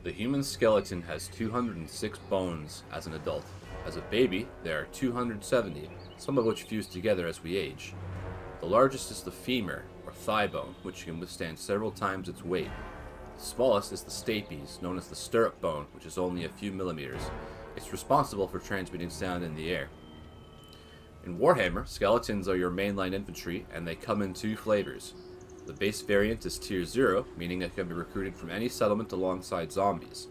The human skeleton has 206 bones as an adult. As a baby, there are 270, some of which fuse together as we age. The largest is the femur, or thigh bone, which can withstand several times its weight. The smallest is the stapes, known as the stirrup bone, which is only a few millimeters. It's responsible for transmitting sound in the air. In Warhammer, skeletons are your mainline infantry, and they come in two flavors. The base variant is Tier 0, meaning it can be recruited from any settlement alongside zombies.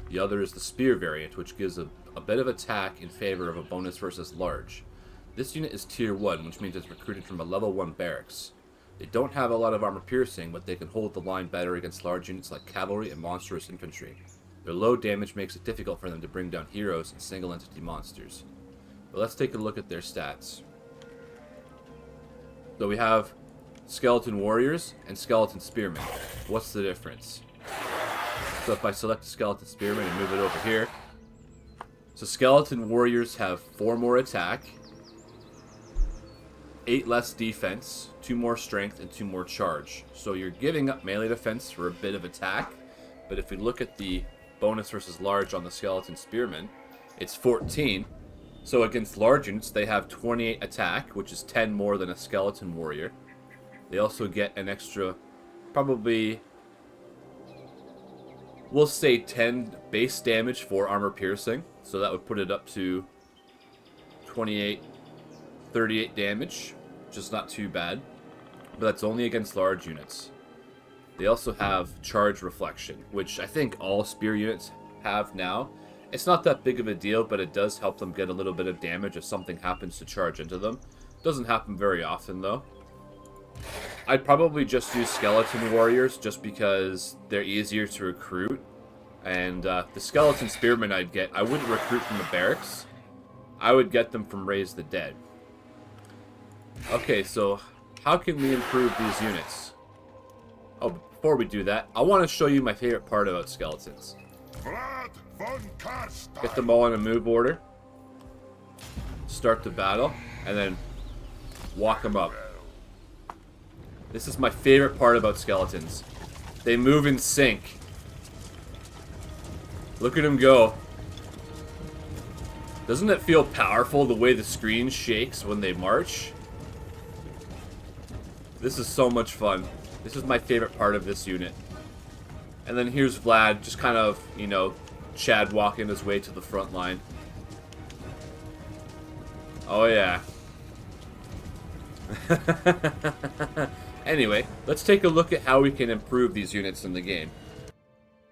The other is the Spear variant, which gives a bit of attack in favor of a bonus versus large. This unit is Tier 1, which means it's recruited from a level 1 barracks. They don't have a lot of armor piercing, but they can hold the line better against large units like cavalry and monstrous infantry. Their low damage makes it difficult for them to bring down heroes and single entity monsters. But let's take a look at their stats. So we have skeleton warriors and skeleton spearmen. What's the difference? So if I select the skeleton spearmen and move it over here, so skeleton warriors have 4 more attack, 8 less defense, 2 more strength, and 2 more charge. So you're giving up melee defense for a bit of attack, but if we look at the bonus versus large on the skeleton spearmen, it's 14. So against large units, they have 28 attack, which is 10 more than a skeleton warrior. They also get an extra, probably, we'll say 10 base damage for armor piercing. So that would put it up to 28, 38 damage, which is not too bad. But that's only against large units. They also have charge reflection, which I think all spear units have now. It's not that big of a deal, but it does help them get a little bit of damage if something happens to charge into them. Doesn't happen very often, though. I'd probably just use skeleton warriors just because they're easier to recruit. And the skeleton spearmen I wouldn't recruit from the barracks. I would get them from Raise the Dead. Okay, so how can we improve these units? Oh, before we do that, I want to show you my favorite part about skeletons. Get them all in a move order. Start the battle, and then walk them up. This is my favorite part about skeletons. They move in sync. Look at them go. Doesn't it feel powerful the way the screen shakes when they march? This is so much fun. This is my favorite part of this unit. And then here's Vlad, just kind of, you know, Chad walking his way to the front line. Oh yeah. Anyway, let's take a look at how we can improve these units in the game.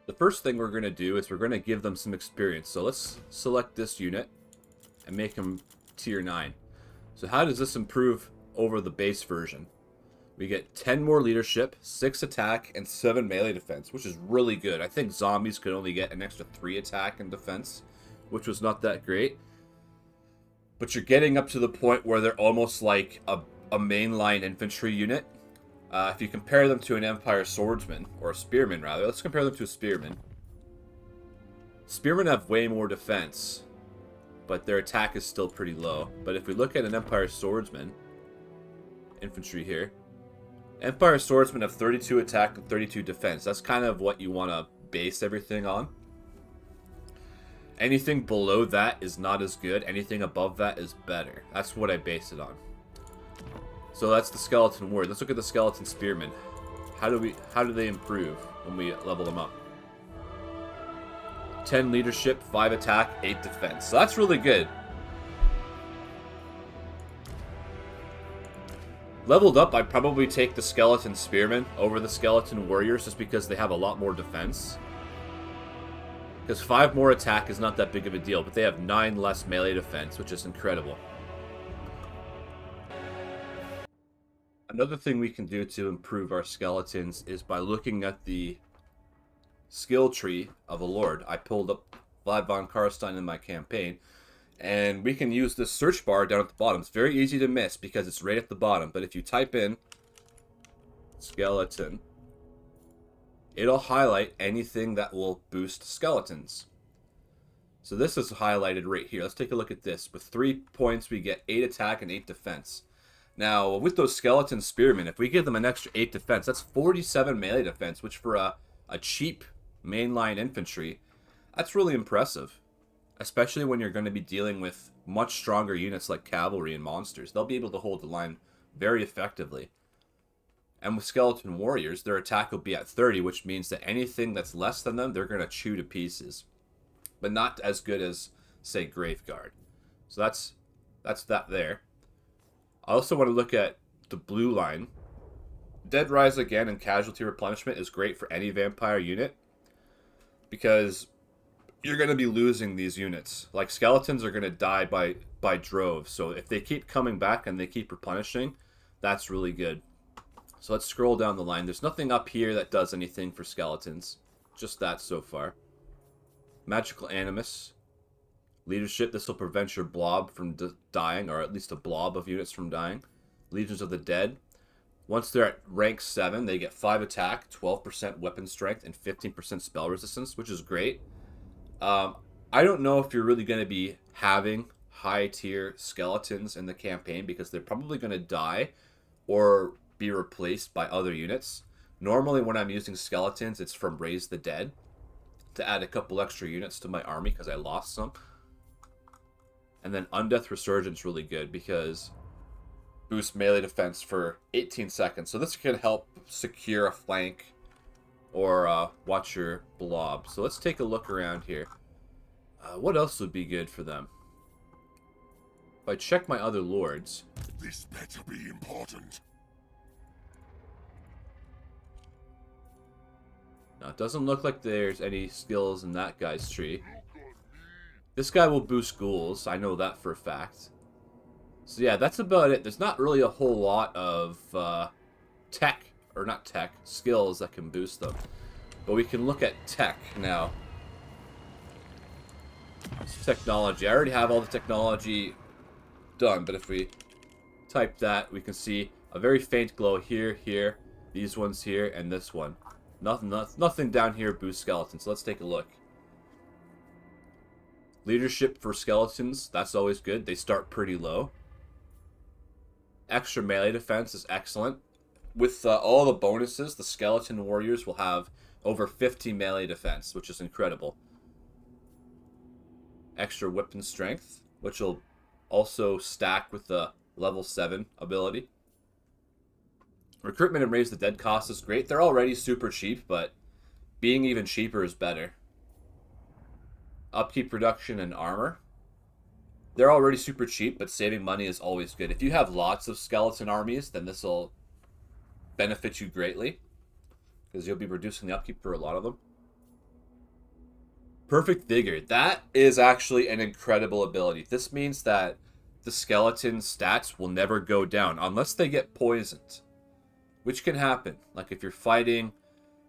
The first thing we're going to do is we're going to give them some experience. So let's select this unit and make them tier 9. So how does this improve over the base version? We get 10 more leadership, 6 attack, and 7 melee defense, which is really good. I think zombies could only get an extra 3 attack and defense, which was not that great. But you're getting up to the point where they're almost like a mainline infantry unit. If you compare them to an Empire swordsman, or a spearman rather, let's compare them to a spearman. Spearmen have way more defense, but their attack is still pretty low. But if we look at an Empire swordsman, infantry here, Empire swordsmen have 32 attack and 32 defense. That's kind of what you want to base everything on. Anything below that is not as good. Anything above that is better. That's what I base it on. So that's the skeleton warrior. Let's look at the skeleton spearmen. How do they improve when we level them up? 10 leadership, 5 attack, 8 defense. So that's really good. Leveled up, I'd probably take the skeleton spearmen over the skeleton warriors just because they have a lot more defense. Because 5 more attack is not that big of a deal, but they have 9 less melee defense, which is incredible. Another thing we can do to improve our skeletons is by looking at the skill tree of a lord. I pulled up Vlad von Karstein in my campaign, and we can use this search bar down at the bottom. It's very easy to miss because it's right at the bottom, but if you type in skeleton, it'll highlight anything that will boost skeletons. So this is highlighted right here. Let's take a look at this. With 3 points, we get 8 attack and 8 defense. Now, with those skeleton spearmen, if we give them an extra 8 defense, that's 47 melee defense, which for a cheap mainline infantry, that's really impressive. Especially when you're going to be dealing with much stronger units like cavalry and monsters. They'll be able to hold the line very effectively. And with skeleton warriors, their attack will be at 30, which means that anything that's less than them, they're going to chew to pieces. But not as good as, say, Graveguard. So that's that there. I also want to look at the blue line. Dead Rise again and Casualty Replenishment is great for any vampire unit. Because you're going to be losing these units. Like, skeletons are going to die by droves. So if they keep coming back and they keep replenishing, that's really good. So let's scroll down the line. There's nothing up here that does anything for skeletons. Just that so far. Magical Animus. Leadership. This will prevent your blob from dying, or at least a blob of units from dying. Legions of the Dead. Once they're at rank 7, they get 5 attack, 12% weapon strength, and 15% spell resistance, which is great. I don't know if you're really going to be having high tier skeletons in the campaign because they're probably going to die or be replaced by other units. Normally when I'm using skeletons, it's from Raise the Dead to add a couple extra units to my army because I lost some. And then Undeath Resurgence really good because boosts melee defense for 18 seconds. So this can help secure a flank or watch your blob. So let's take a look around here. What else would be good for them? If I check my other lords... This better be important. Now, it doesn't look like there's any skills in that guy's tree. This guy will boost ghouls. I know that for a fact. So yeah, that's about it. There's not really a whole lot of skills that can boost them. But we can look at tech now. It's technology. I already have all the technology done, but if we type that, we can see a very faint glow here, here, these ones here, and this one. Nothing down here boosts skeletons. So let's take a look. Leadership for skeletons, that's always good. They start pretty low. Extra melee defense is excellent. With all the bonuses, the skeleton warriors will have over 50 melee defense, which is incredible. Extra weapon strength, which will also stack with the level 7 ability. Recruitment and Raise the Dead cost is great. They're already super cheap, but being even cheaper is better. Upkeep reduction and armor. They're already super cheap, but saving money is always good. If you have lots of skeleton armies, then this will benefit you greatly, because you'll be reducing the upkeep for a lot of them. Perfect Vigor. That is actually an incredible ability. This means that the skeleton stats will never go down unless they get poisoned, which can happen. Like if you're fighting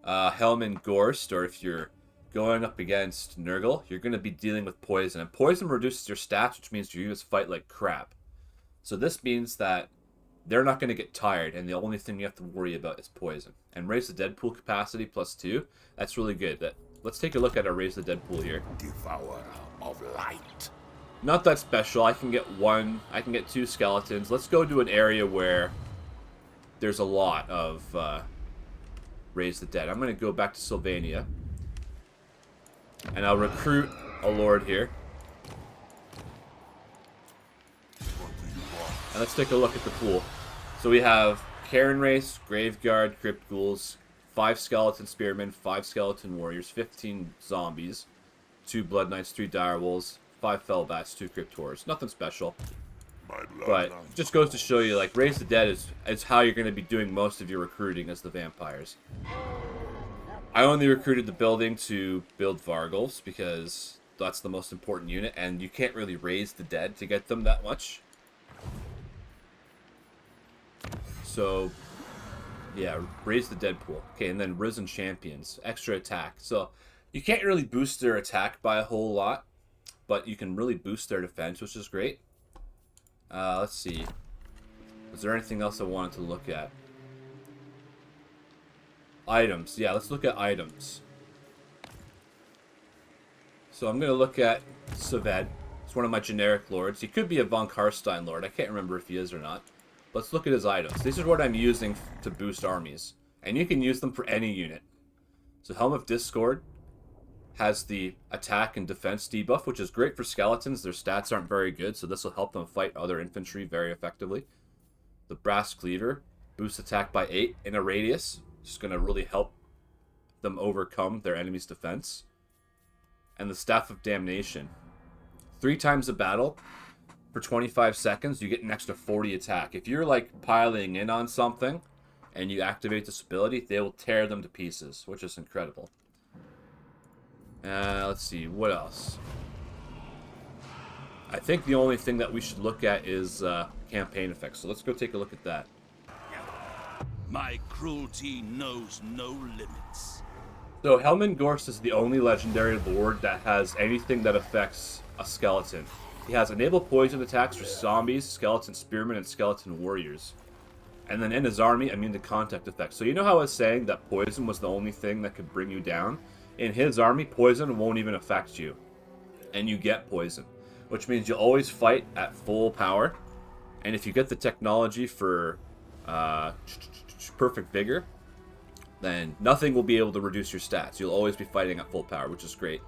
Helm Gorst, or if you're going up against Nurgle, you're going to be dealing with poison. And poison reduces your stats, which means your units fight like crap. So this means that they're not going to get tired, and the only thing you have to worry about is poison. And Raise the Dead pool capacity +2, that's really good. Let's take a look at our Raise the Dead pool here. Devourer of light. Not that special. I can get 2 skeletons. Let's go to an area where there's a lot of Raise the Dead. I'm going to go back to Sylvania. And I'll recruit a lord here. And let's take a look at the pool. So we have Karen Race, Graveguard, Crypt Ghouls, 5 Skeleton Spearmen, 5 Skeleton Warriors, 15 Zombies, 2 Blood Knights, 3 Direwolves, 5 Fellbats, 2 Crypt Horrors. Nothing special. But it just goes to show you, like, Raise the Dead is how you're going to be doing most of your recruiting as the vampires. I only recruited the building to build Vargulfs because that's the most important unit, and you can't really raise the dead to get them that much. So, yeah, Raise the Dead pool. Okay, and then Risen Champions, extra attack. So, you can't really boost their attack by a whole lot, but you can really boost their defense, which is great. Let's see. Is there anything else I wanted to look at? Items. Yeah, let's look at items. So I'm going to look at Saved. It's one of my generic lords. He could be a Von Karstein lord. I can't remember if he is or not. Let's look at his items. These are what I'm using to boost armies. And you can use them for any unit. So Helm of Discord. has the attack and defense debuff, which is great for skeletons. Their stats aren't very good, so this will help them fight other infantry very effectively. The brass cleaver boosts attack by 8 in a radius. It's going to really help them overcome their enemy's defense. And the staff of damnation. 3 times a battle for 25 seconds, you get an extra 40 attack. If you're like piling in on something and you activate this ability, they will tear them to pieces, which is incredible. Let's see, what else? I think the only thing that we should look at is campaign effects. So let's go take a look at that. My cruelty knows no limits. So Helmengorst is the only legendary lord that has anything that affects a skeleton. He has enable poison attacks for zombies, skeleton spearmen, and skeleton warriors. And then in his army, immune to contact effects. So you know how I was saying that poison was the only thing that could bring you down? In his army, poison won't even affect you. And you get poison. Which means you'll always fight at full power. And if you get the technology for perfect vigor, then nothing will be able to reduce your stats. You'll always be fighting at full power, which is great.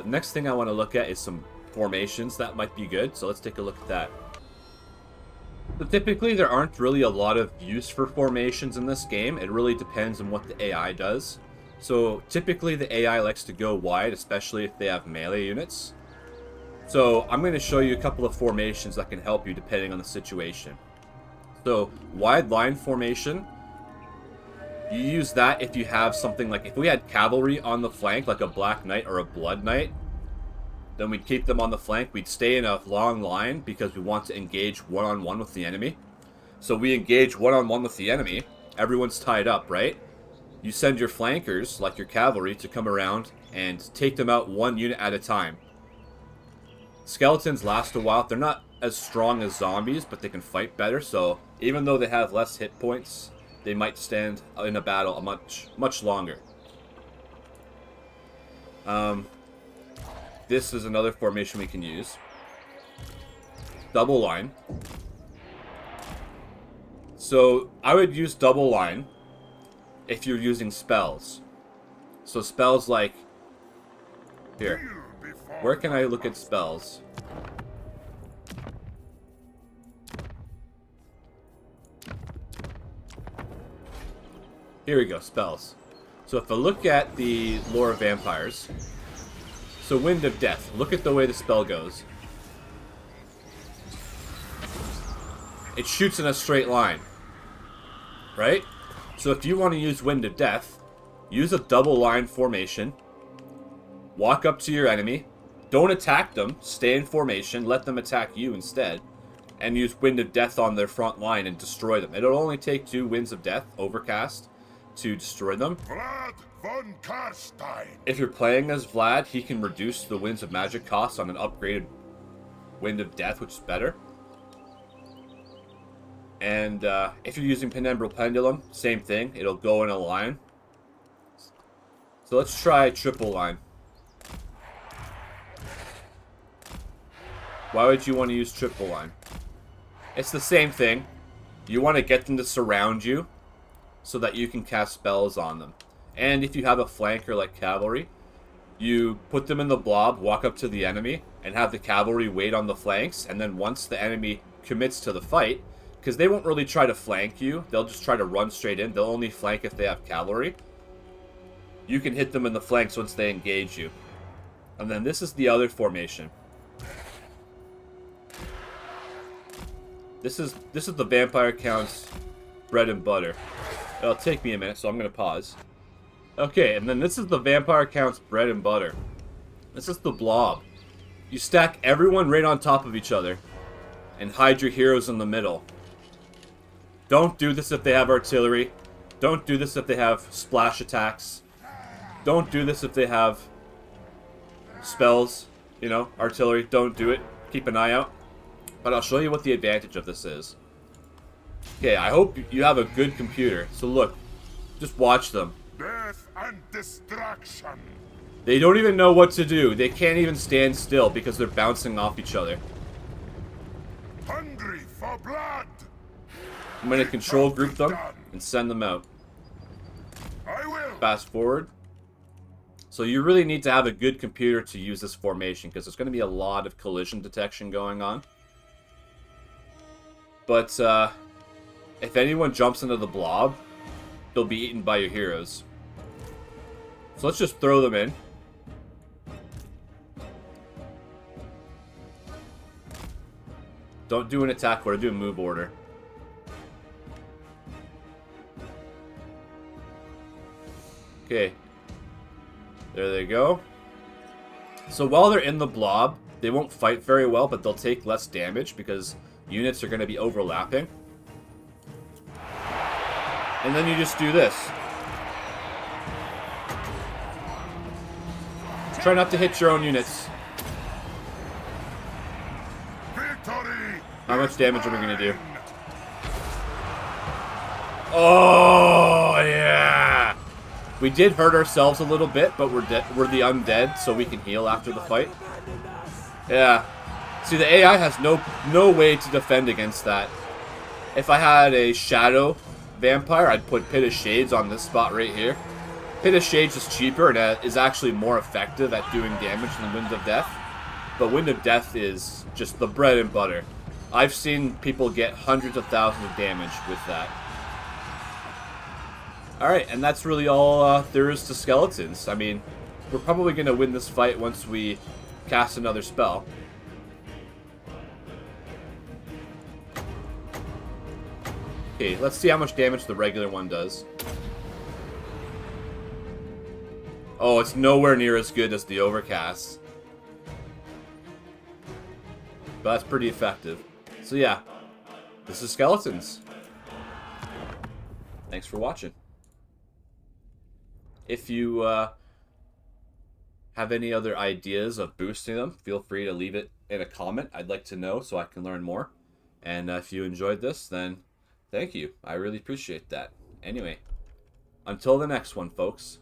Next thing I want to look at is some formations that might be good. So let's take a look at that. So typically there aren't really a lot of use for formations in this game. It really depends on what the AI does. So typically the AI likes to go wide, especially if they have melee units. So I'm going to show you a couple of formations that can help you depending on the situation. So wide line formation, you use that if you have something like, if we had cavalry on the flank, like a Black Knight or a Blood Knight, then we'd keep them on the flank. We'd stay in a long line because we want to engage one-on-one with the enemy. So we engage one-on-one with the enemy. Everyone's tied up, right? You send your flankers, like your cavalry, to come around and take them out one unit at a time. Skeletons last a while. They're not as strong as zombies, but they can fight better. So even though they have less hit points, they might stand in a battle a much longer. This is another formation we can use. Double line. So I would use double line if you're using spells. So spells like... Here. Where can I look at spells? Here we go, spells. So if I look at the lore of vampires... So Wind of Death. Look at the way the spell goes. It shoots in a straight line. Right? So if you want to use Wind of Death, use a double line formation. Walk up to your enemy. Don't attack them. Stay in formation. Let them attack you instead. And use Wind of Death on their front line and destroy them. It'll only take 2 Winds of Death, Overcast, to destroy them. Vlad von Karstein. If you're playing as Vlad, he can reduce the Winds of Magic cost on an upgraded Wind of Death, which is better. And if you're using Penumbral Pendulum, same thing. It'll go in a line. So let's try triple line. Why would you want to use triple line? It's the same thing. You want to get them to surround you so that you can cast spells on them. And if you have a flanker like cavalry, you put them in the blob, walk up to the enemy, and have the cavalry wait on the flanks. And then once the enemy commits to the fight, because they won't really try to flank you, they'll just try to run straight in. They'll only flank if they have cavalry. You can hit them in the flanks once they engage you. And then this is the other formation. This is the Vampire Count's bread and butter. It'll take me a minute, so I'm going to pause. Okay, and then this is the Vampire Count's bread and butter. This is the blob. You stack everyone right on top of each other and hide your heroes in the middle. Don't do this if they have artillery. Don't do this if they have splash attacks. Don't do this if they have spells, you know, artillery. Don't do it. Keep an eye out. But I'll show you what the advantage of this is. Okay, I hope you have a good computer. So look, just watch them. Death and destruction. They don't even know what to do. They can't even stand still because they're bouncing off each other. Hungry for blood. I'm going to control group them and send them out. I will. Fast forward. So you really need to have a good computer to use this formation, because there's going to be a lot of collision detection going on. But if anyone jumps into the blob, they'll be eaten by your heroes. So let's just throw them in. Don't do an attack order, do a move order. Okay. There they go. So while they're in the blob, they won't fight very well, but they'll take less damage because units are going to be overlapping. And then you just do this. Try not to hit your own units. Victory! How much damage are we going to do? Oh, yeah! We did hurt ourselves a little bit, but we're the undead, so we can heal after the fight. Yeah. See, the AI has no way to defend against that. If I had a shadow vampire, I'd put Pit of Shades on this spot right here. Pit of Shades is cheaper and is actually more effective at doing damage than Wind of Death. But Wind of Death is just the bread and butter. I've seen people get hundreds of thousands of damage with that. Alright, and that's really all there is to skeletons. I mean, we're probably going to win this fight once we cast another spell. Okay, let's see how much damage the regular one does. Oh, it's nowhere near as good as the Overcast. But that's pretty effective. So yeah, this is Skeletons. Thanks for watching. If you have any other ideas of boosting them, feel free to leave it in a comment. I'd like to know so I can learn more. And if you enjoyed this, then thank you. I really appreciate that. Anyway, until the next one, folks.